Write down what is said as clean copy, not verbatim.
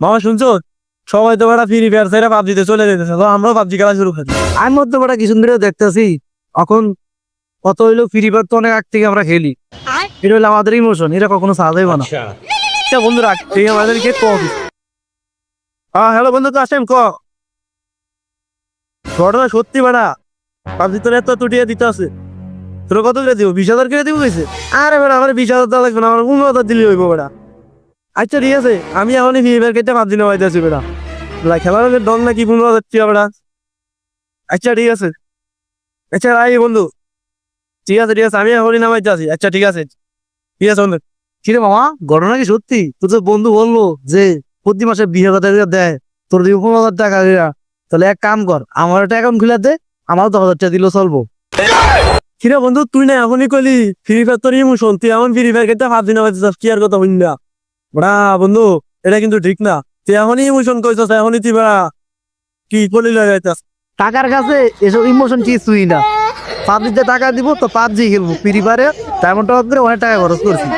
মামা শুনছো, সবাই তো বেড়া ফ্রি ফায়ার ছেড়ে পাবজিতে চলে যেতেছে, তো আমরাও পাবজি খেলা শুরু করি। আমি মধ্যে বেটা কিছু ধরে দেখতেছি এখন কত হইলো ফ্রি ফায়ার তো অনেক আগ থেকে আমরা খেলি, এটা হলো আমাদের ইমোশন, এটা কখনো সাজা যাবে না। আচ্ছা বন্ধুরা, ঠিক আমাদেরকে কম। হ্যালো বন্ধু, তো আসেন ক ঘটনা সত্যি বেড়া, পাবজি তোর এত টুটিয়ে দিতে আছে। তোর কত করে দিব? 20,000 করে দিব গেছে। আরে বেড়া, আমার 20,000 দেওয়া লাগবে না, আমার 15,000 দিলে হইব বেড়া। আচ্ছা ঠিক আছে, আমি এখনই ফ্রি ফায়ার কেটে পাবজি নেওয়াইতে আছি বেড়া। খেলার দল নাকি 15,000 টাকা বেড়া। আচ্ছা ঠিক আছে, আচ্ছা আই বন্ধু, ঠিক আছে ঠিক আছে, আমি এখনই নামাইতে আছি। আচ্ছা ঠিক আছে, ঠিক আছে বন্ধু। কিরে মামা, ঘটনা কি সত্যি? তোর তো বন্ধু বললো যে প্রতি মাসে 20,000 টাকা দেয়, তোর দিব 15,000 টাকা দিয়া। তাহলে এক কাম কর, আমার একটা অ্যাকাউন্ট খুলে দে, আমার 10,000 টাকা দিলেও চলবো। কিরে বন্ধু, তুই না এখনই কইলি ফ্রি ফায়ার তোর ইমোশন, তুই এমন ফ্রি ফায়ার কেটে পাবজি নামাইতে চাস, কি আর কথা হইন না বড়া। বন্ধু এটা কিন্তু ঠিক না, তুই এখনই ইমোশন কইছস, এখনই তুই বেড়া কি কলি লাগাইতাস। টাকার কাছে এসব ইমোশন কিছুই না। পাবজিতে টাকা দিব তো পাবজি খেলবো, ফ্রি ফায়ারে ডায়মন্ড টপ করে অনেক টাকা খরচ করছি।